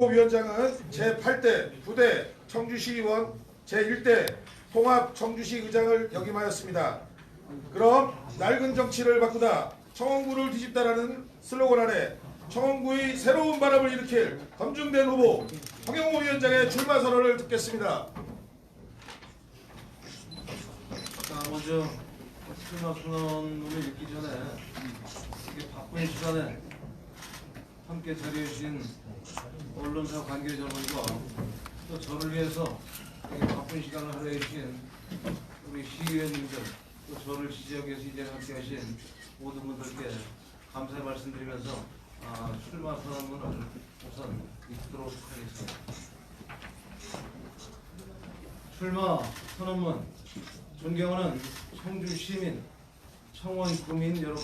위원장은 제8대 부대 청주시의원 제1대 통합 청주시 의장을 역임하였습니다. 그럼 낡은 정치를 바꾸다 청원구를 뒤집다라는 슬로건 아래 청원구의 새로운 바람을 일으킬 검증된 후보 황영호 위원장의 출마 선언을 듣겠습니다. 자, 먼저 출마 선언을 읽기 전에 이게 바쁜 시간에 함께 자리해 주신 언론사 관계자 여러분과 또 저를 위해서 되게 바쁜 시간을 할애해 주신 우리 시의원님들 또 저를 지지하기 위해서 이제 함께 하신 모든 분들께 감사의 말씀드리면서 출마 선언문을 우선 읽도록 하겠습니다. 출마 선언문. 존경하는 청주 시민, 청원 구민 여러분,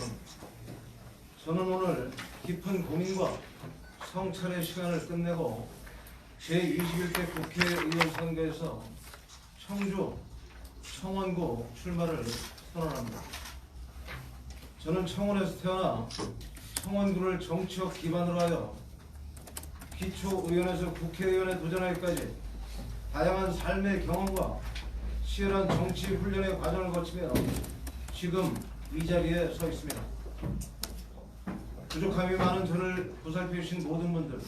저는 오늘 깊은 고민과 성찰의 시간을 끝내고 제21대 국회의원 선거에서 청주 청원구 출마를 선언합니다. 저는 청원에서 태어나 청원구를 정치적 기반으로 하여 기초의원에서 국회의원에 도전하기까지 다양한 삶의 경험과 치열한 정치 훈련의 과정을 거치며 지금 이 자리에 서 있습니다. 부족함이 많은 저를 보살펴 주신 모든 분들,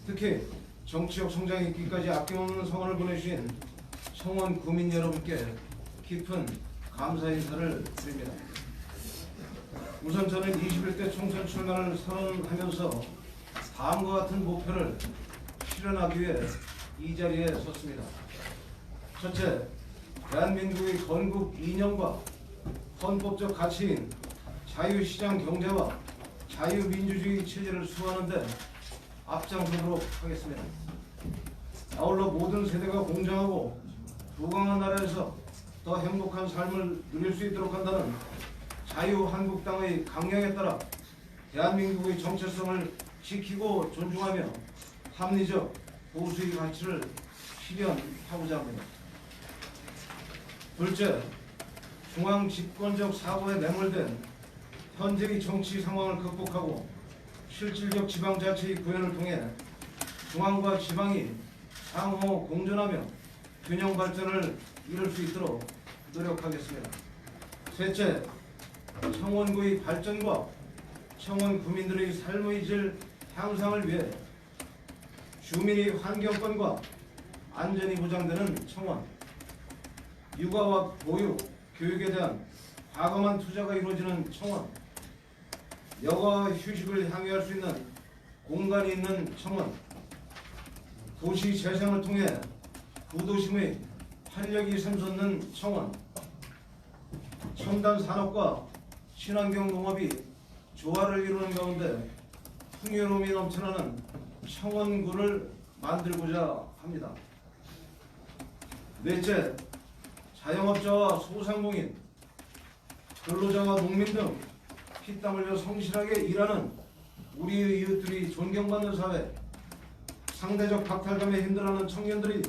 특히 정치적 성장에 있기까지 아낌없는 성원을 보내주신 청원 구민 여러분께 깊은 감사 인사를 드립니다. 우선 저는 21대 총선 출마를 선언하면서 다음과 같은 목표를 실현하기 위해 이 자리에 섰습니다. 첫째, 대한민국의 건국 이념과 헌법적 가치인 자유시장 경제와 자유민주주의 체제를 수호하는 데 앞장서도록 하겠습니다. 아울러 모든 세대가 공정하고 부강한 나라에서 더 행복한 삶을 누릴 수 있도록 한다는 자유한국당의 강령에 따라 대한민국의 정체성을 지키고 존중하며 합리적 보수의 가치를 실현하고자 합니다. 둘째, 중앙 집권적 사고에 매몰된 현재의 정치 상황을 극복하고 실질적 지방자치의 구현을 통해 중앙과 지방이 상호 공존하며 균형 발전을 이룰 수 있도록 노력하겠습니다. 셋째, 청원구의 발전과 청원 구민들의 삶의 질 향상을 위해 주민의 환경권과 안전이 보장되는 청원, 육아와 보육, 교육에 대한 과감한 투자가 이루어지는 청원, 여가 휴식을 향유할 수 있는 공간이 있는 청원, 도시 재생을 통해 구도심의 활력이 샘솟는 청원, 첨단 산업과 친환경 농업이 조화를 이루는 가운데 풍요로움이 넘쳐나는 청원구를 만들고자 합니다. 넷째, 자영업자와 소상공인, 근로자와 농민 등 피땀 흘려 성실하게 일하는 우리의 이웃들이 존경받는 사회, 상대적 박탈감에 힘들어하는 청년들이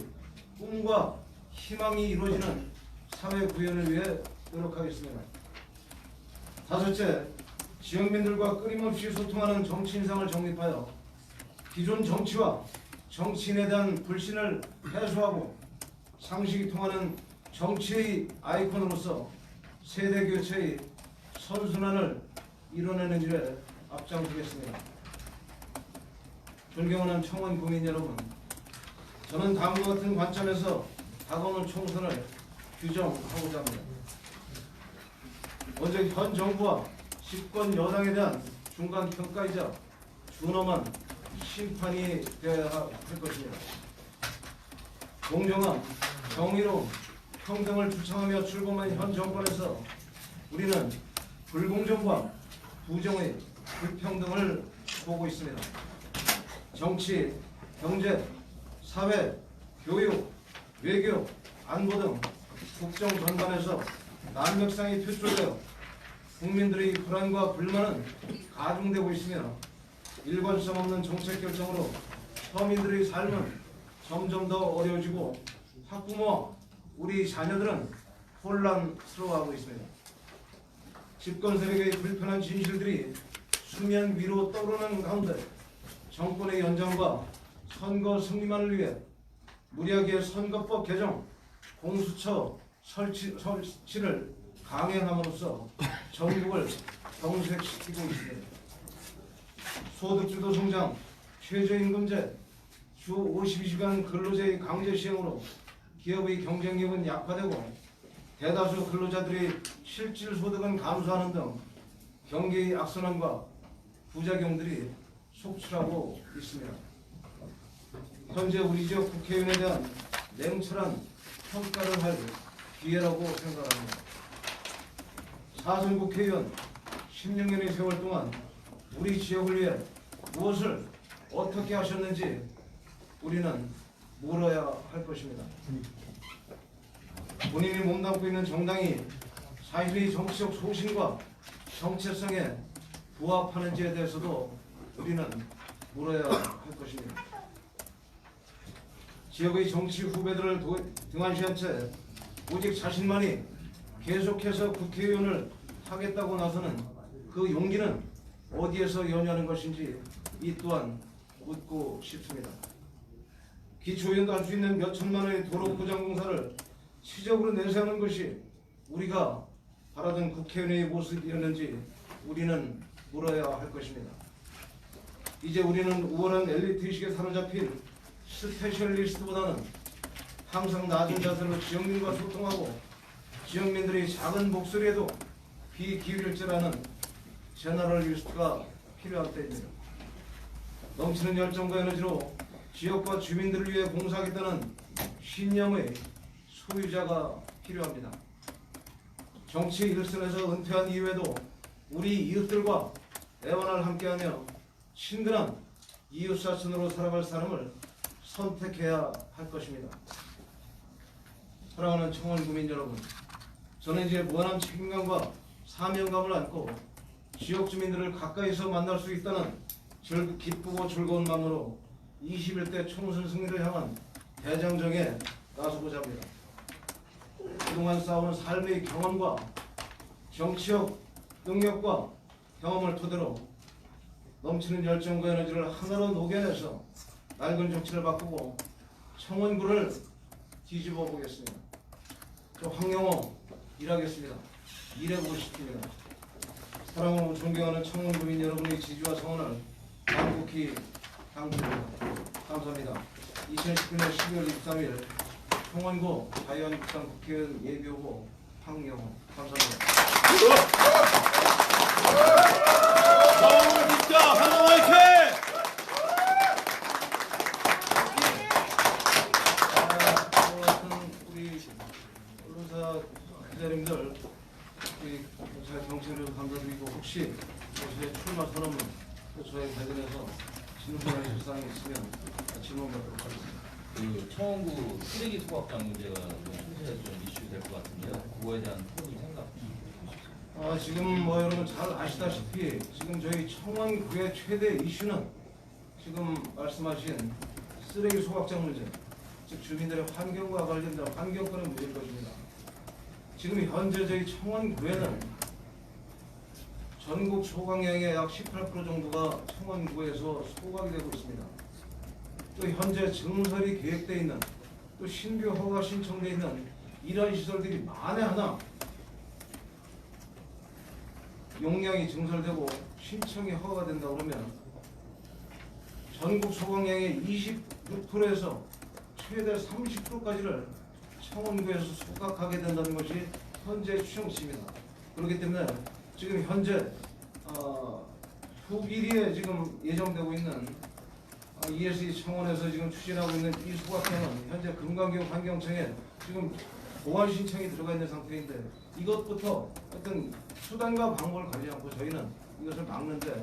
꿈과 희망이 이루어지는 사회 구현을 위해 노력하겠습니다. 다섯째, 지역민들과 끊임없이 소통하는 정치 인상을 정립하여 기존 정치와 정치인에 대한 불신을 해소하고 상식이 통하는 정치의 아이콘으로서 세대 교체의 선순환을 이뤄내는 일에 앞장서겠습니다. 존경하는 청원 국민 여러분, 저는 다음과 같은 관점에서 다가오는 총선을 규정하고자 합니다. 먼저 현 정부와 집권 여당에 대한 중간 평가이자 준엄한 심판이 되어야 할 것입니다. 공정함, 정의로움, 평등을 주창하며 출범한 현 정권에서 우리는 불공정과 부정의 불평등을 보고 있습니다. 정치, 경제, 사회, 교육, 외교, 안보 등 국정 전반에서 난맥상이 표출되어 국민들의 불안과 불만은 가중되고 있으며 일관성 없는 정책 결정으로 서민들의 삶은 점점 더 어려워지고 학부모, 우리 자녀들은 혼란스러워하고 있습니다. 집권 세력의 불편한 진실들이 수면 위로 떠오르는 가운데 정권의 연장과 선거 승리만을 위해 무리하게 선거법 개정, 공수처 설치를 강행함으로써 전국을 경색시키고 있습니다. 소득주도 성장, 최저임금제, 주 52시간 근로제의 강제 시행으로 기업의 경쟁력은 약화되고 대다수 근로자들의 실질 소득은 감소하는 등 경기의 악순환과 부작용들이 속출하고 있습니다. 현재 우리 지역 국회의원에 대한 냉철한 평가를 할 기회라고 생각합니다. 4선 국회의원 16년의 세월 동안 우리 지역을 위해 무엇을 어떻게 하셨는지 우리는 물어야 할 것입니다. 본인이 몸담고 있는 정당이 자신의 정치적 소신과 정체성에 부합하는지에 대해서도 우리는 물어야 할 것입니다. 지역의 정치 후배들을 등한시한 채 오직 자신만이 계속해서 국회의원을 하겠다고 나서는 그 용기는 어디에서 연유하는 것인지 이 또한 묻고 싶습니다. 기초의원도 할 수 있는 몇 천만 원의 도로 포장 공사를 시적으로 내세우는 것이 우리가 바라던 국회의원의 모습이었는지 우리는 물어야 할 것입니다. 이제 우리는 우월한 엘리트의식에 사로잡힌 스페셜리스트보다는 항상 낮은 자세로 지역민과 소통하고 지역민들의 작은 목소리에도 귀 기울일 줄 아는 제너럴리스트가 필요할 때입니다. 넘치는 열정과 에너지로 지역과 주민들을 위해 봉사하겠다는 신념의 소유자가 필요합니다. 정치 일선에서 은퇴한 이후에도 우리 이웃들과 애원을 함께하며 친근한 이웃사촌으로 살아갈 사람을 선택해야 할 것입니다. 사랑하는 청원 구민 여러분, 저는 이제 무한한 책임감과 사명감을 안고 지역 주민들을 가까이서 만날 수 있다는 기쁘고 즐거운 마음으로 21대 총선 승리를 향한 대장정에 나서고자 합니다. 그동안 쌓아온 삶의 경험과 정치적 능력과 경험을 토대로 넘치는 열정과 에너지를 하나로 녹여내서 낡은 정치를 바꾸고 청원구를 뒤집어 보겠습니다. 저 황영호 일하겠습니다. 일해보고 싶습니다. 사랑하고 존경하는 청원구민 여러분의 지지와 성원을 간곡히 강조합니다. 감사합니다. 2019년 12월 23일 청원구 자유한국당 국회의원 예비후보 황영호 감사합니다. 진짜 황영호 화이팅! 우리 언론사 기자님들 잘 경청해주셔서 감사드리고 혹시 저의 출마 선언문 또 저에 관련해서 질문하실 사항이 있으면 질문 받도록 하겠습니다. 그 청원구 쓰레기 소각장 문제가 현재 좀 이슈될 것 같은데요. 그거에 대한 토론이 생각. 지금 뭐 여러분 잘 아시다시피 지금 저희 청원구의 최대 이슈는 지금 말씀하신 쓰레기 소각장 문제, 즉 주민들의 환경과 관련된 환경권의 문제일 것입니다. 지금 현재 저희 청원구에는 전국 소각량의 약 18% 정도가 청원구에서 소각이 되고 있습니다. 또 현재 증설이 계획되어 있는 또 신규 허가 신청되어 있는 이러한 시설들이 만에 하나 용량이 증설되고 신청이 허가가 된다 그러면 전국 소각량의 26%에서 최대 30%까지를 청원구에서 소각하게 된다는 것이 현재 추정치입니다. 그렇기 때문에 지금 현재 후기리에 지금 예정되고 있는 ESG 청원에서 지금 추진하고 있는 이 소각장은 현재 금강경 환경청에 지금 보완 신청이 들어가 있는 상태인데 이것부터 어떤 수단과 방법을 가리지 않고 저희는 이것을 막는데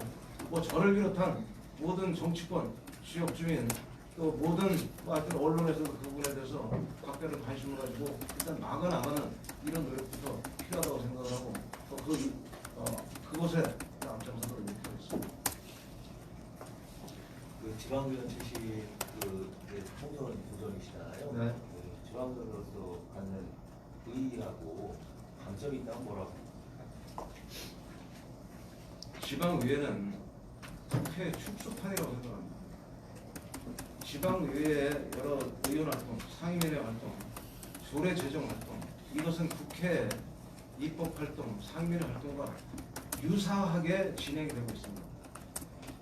뭐 저를 비롯한 모든 정치권, 지역 주민 또 모든 하여튼 언론에서도 그 부분에 대해서 각별한 관심을 가지고 일단 막아나가는 이런 노력부터 필요하다고 생각을 하고 또 그곳에 앞장서도록 이렇게 하겠습니다. 그 지방의원 출신 총선 도전이시잖아요. 네. 그 지방의원으로서 갖는 의의하고 강점이 있다면 뭐라고? 지방의회는 국회 축소판이라고 생각합니다. 지방의회의 여러 의원 활동, 상임위원회 활동, 조례 제정 활동, 이것은 국회 입법 활동, 상임위원회 활동과 유사하게 진행이 되고 있습니다.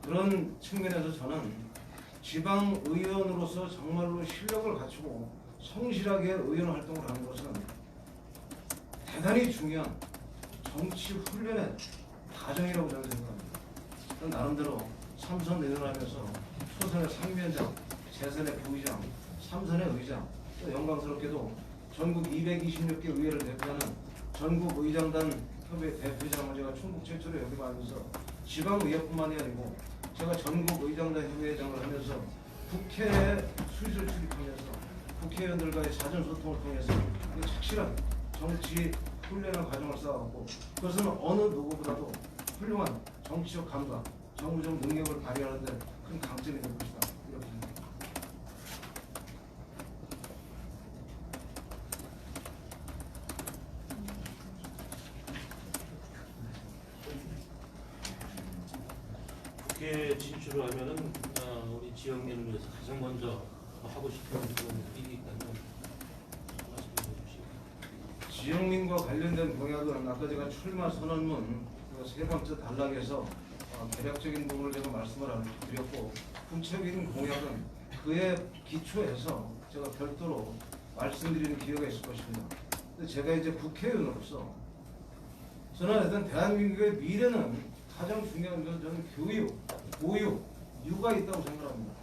그런 측면에서 저는 지방의원으로서 정말로 실력을 갖추고 성실하게 의원 활동을 하는 것은 대단히 중요한 정치 훈련의 과정이라고 저는 생각합니다. 저는 나름대로 3선 의원하면서 초선의 상임위원장, 재선의 부의장, 3선의 의장, 또 영광스럽게도 전국 226개 의회를 대표하는 전국 의장단 협의 대표장을 제가 충북 최초로 역임하면서 지방의회뿐만이 아니고 제가 전국 의장단 협의회장을 하면서 국회에 수시를 출입하면서 국회의원들과의 사전 소통을 통해서 착실한 정치 훈련의 과정을 쌓아왔고 그것은 어느 누구보다도 훌륭한 정치적 감각, 정부적 능력을 발휘하는 데 큰 강점이 될 것이다. 이렇게 생각합니다. 국회에 진출을 하면은 우리 지역민을 위해서 가장 먼저 하고 싶은 그런 일이 있다면 말씀해 주시고. 지역민과 관련된 공약은 아까 제가 출마 선언문 그 세 번째 단락에서 대략적인 부분을 제가 말씀을 드렸고 구체적인 공약은 그에 기초해서 제가 별도로 말씀드리는 기회가 있을 것입니다. 근데 제가 이제 국회의원으로서 저는 하여튼 대한민국의 미래는 가장 중요한 것은 저는 교육, 보육, 육아에 있다고 생각합니다.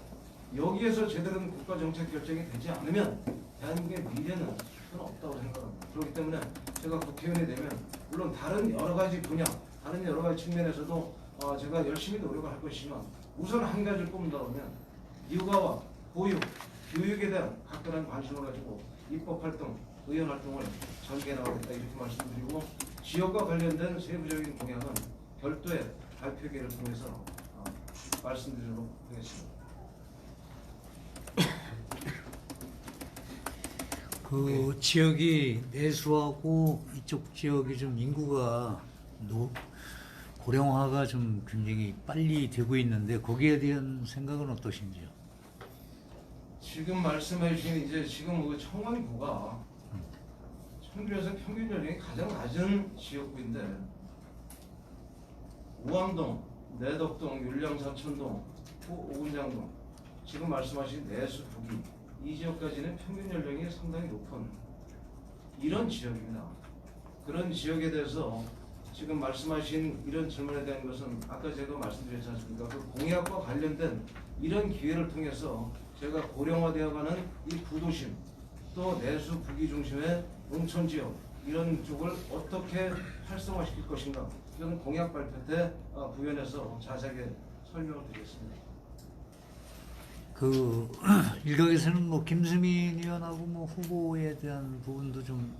여기에서 제대로 된 국가정책 결정이 되지 않으면 대한민국의 미래는 저는 없다고 생각합니다. 그렇기 때문에 제가 국회의원이 되면 물론 다른 여러 가지 분야, 다른 여러 가지 측면에서도 제가 열심히 노력을 할 것이지만 우선 한 가지를 꼽는다면 육아와 보육, 교육에 대한 각별한 관심을 가지고 입법활동, 의원활동을 전개해 나가겠다 이렇게 말씀드리고 지역과 관련된 세부적인 공약은 별도의 발표회를 통해서 말씀드리도록 하겠습니다. 그 지역이 내수하고 이쪽 지역이 좀 인구가 고령화가 좀 굉장히 빨리 되고 있는데 거기에 대한 생각은 어떠신지요? 지금 말씀해 주신 이제 지금 그 청원구가 청주에서 평균 연령이 가장 낮은 지역구인데 우암동, 내덕동, 율량사천동, 오군장동 지금 말씀하신 내수 북이 이 지역까지는 평균 연령이 상당히 높은 이런 지역입니다. 그런 지역에 대해서 지금 말씀하신 이런 질문에 대한 것은 아까 제가 말씀드렸지 않습니까? 그 공약과 관련된 이런 기회를 통해서 제가 고령화되어가는 이 구도심 또 내수 북이 중심의 농촌 지역 이런 쪽을 어떻게 활성화시킬 것인가 이런 공약 발표 때 부연해서 자세하게 설명을 드리겠습니다. 그 일각에서는 뭐 김수민 의원하고 뭐 후보에 대한 부분도 좀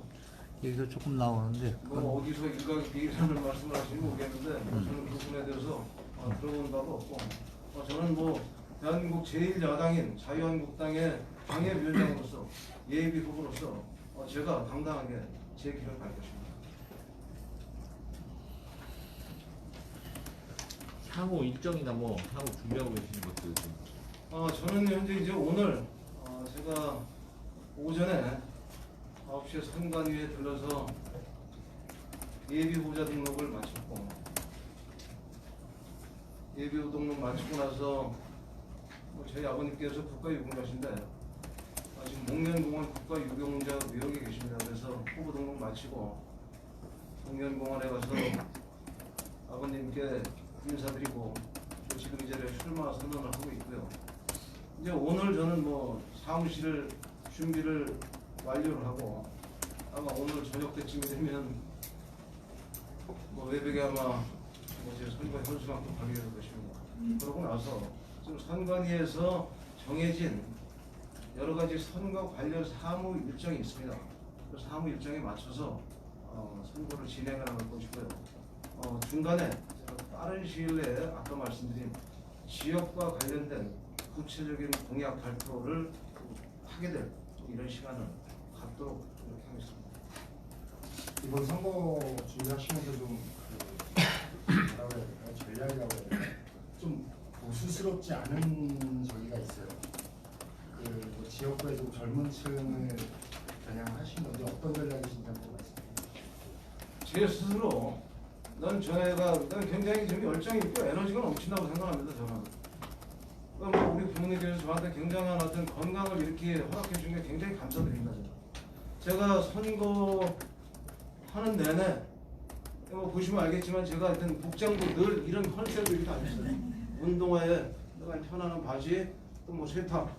얘기가 조금 나오는데 뭐 어디서 일각 비례를 말씀을 하시는지 모르겠는데 저는 그 부분에 대해서 들어본 바가 없고 저는 뭐 대한민국 제1야당인 자유한국당의 당협위원장으로서 예비 후보로서 제가 당당하게 제 길을 갈 것입니다. 향후 일정이나 뭐 향후 준비하고 계시는 것들 좀. 저는 현재 이제 오늘 제가 오전에 9시에 선관위에 들러서 예비 후보자 등록을 마쳤고 예비 후보 등록 마치고 나서 저희 아버님께서 국가유공자신데 지금 목련공원 국가유공자 묘역에 계십니다. 그래서 후보 등록 마치고 목련공원에 가서 아버님께 인사드리고 지금 이제 출마 선언을 하고 있고요. 이제 오늘 저는 뭐 사무실을 준비를 완료를 하고 아마 오늘 저녁 때쯤이 되면 뭐 외벽에 아마 제 선관 현수막도 가게 될 것입니다. 그러고 나서 지금 선관위에서 정해진 여러 가지 선거 관련 사무 일정이 있습니다. 그 사무 일정에 맞춰서 선거를 진행을 할 것이고요. 중간에 제가 빠른 시일 내에 아까 말씀드린 지역과 관련된 구체적인 공약 발표를 하게 될 이런 시간을 갖도록 이렇게 하겠습니다. 이번 선거 준비하시면서 좀 뭐라고 해야 될까요? 전략이라고 해야 될까요? 좀 보수스럽지 않은 저기가 있어요. 지역구의 좀 젊은 층을 겨냥하신 건지 어떤 전략이신지 한번 말씀해 주세요. 제 스스로 난 굉장히 좀 열정이 있고 에너지가 넘친다고 생각합니다. 저는. 그러니까 우리 부모님께서 저한테 굉장한 어떤 건강을 이렇게 허락해 준 게 굉장히 감사드립니다. 제가 선거하는 내내 뭐 보시면 알겠지만 제가 하여튼 복장도 늘 이런 컨셉을 이렇게 안 했어요. 운동화에 편안한 바지 또 뭐 세탁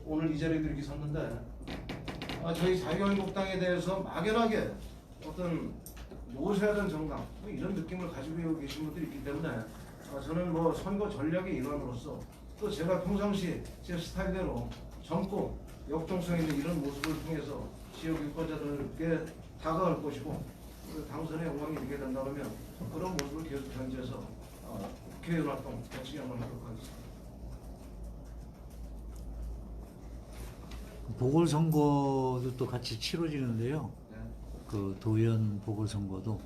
오늘 이 자리에도 이렇게 섰는데 저희 자유한국당에 대해서 막연하게 어떤 모세하던 정당 뭐 이런 느낌을 가지고 계신 분들이 있기 때문에 저는 뭐 선거 전략의 일환으로서 또 제가 평상시 제 스타일대로 젊고 역동성 있는 이런 모습을 통해서 지역 유권자들께 다가갈 것이고 당선의 영광이 있게 된다면 그런 모습을 계속 견지해서 국회의원 활동 열심히 한번 하도록 하겠습니다. 보궐선거도 또 같이 치러지는데요. 네. 그 도의원 보궐선거도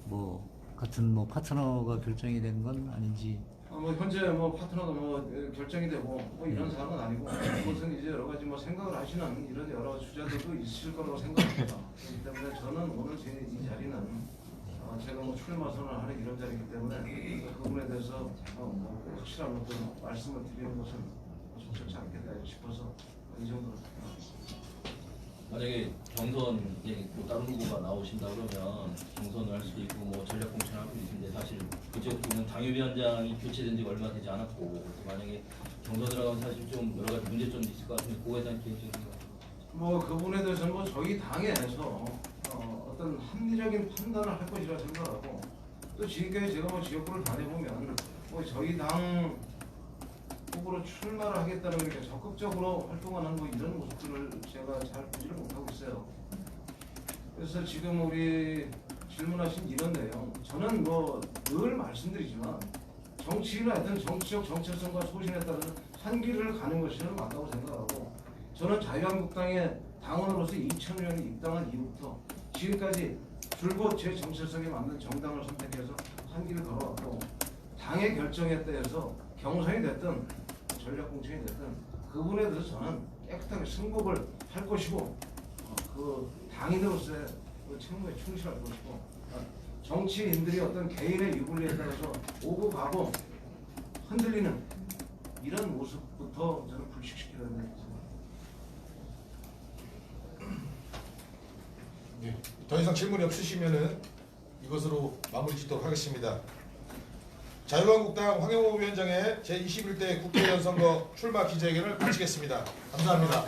뭐 같은 뭐 파트너가 결정이 된 건 아닌지. 뭐 현재 뭐 파트너가 뭐 결정이 되고 뭐 이런 사항은 아니고 그것은 이제 여러 가지 뭐 생각을 하시는 이런 여러 주자들도 있을 거라고 생각합니다. 그렇기 때문에 저는 오늘 제 이 자리는 제가 뭐 출마 선언을 하는 이런 자리이기 때문에 그 부분에 대해서 뭐 확실한 어떤 말씀을 드리는 것은 적절치 않겠다 싶어서 이 정도로. 만약에 경선 이제 또 다른 후보가 나오신다 그러면 경선을 할 수도 있고 뭐 전략 공천을 할 수도 있는데 사실 그쪽 보면 당협위원장이 교체된 지가 얼마 되지 않았고 그래서 만약에 경선을 하면 사실 좀 여러 가지 문제점도 있을 것 같은데 그거에 대한 개인적인 뭐 그분에 대해서는 뭐 저희 당에서 어떤 합리적인 판단을 할 것이라 생각하고 또 지금까지 제가 뭐 지역구를 다녀보면 뭐 저희 당 후보로 출마를 하겠다는 이렇게 적극적으로 활동하는 뭐 이런 모습들을 제가 잘 보지를 못하고 있어요. 그래서 지금 우리 질문하신 이런 내용 저는 뭐 늘 말씀드리지만 정치인은 하여튼 정치적 정체성과 소신에 따라서 한 길을 가는 것이 저는 맞다고 생각하고 저는 자유한국당의 당원으로서 2000년에 입당한 이후부터 지금까지 줄곧 제 정체성에 맞는 정당을 선택해서 한 길을 걸어왔고 당의 결정에 따라서 경선이 됐든 전략 공천이 됐든 그분에 대해서 저는 깨끗하게 승복을 할 것이고 그 당인으로서의 그 책무에 충실할 것이고 정치인들이 어떤 개인의 유불리에 따라서 오고 가고 흔들리는 이런 모습부터 저는 불식시켜야 된다고 생각합니다. 네, 더 이상 질문이 없으시면은 이것으로 마무리 짓도록 하겠습니다. 자유한국당 황영호 위원장의 제21대 국회의원 선거 출마 기자회견을 마치겠습니다. 감사합니다.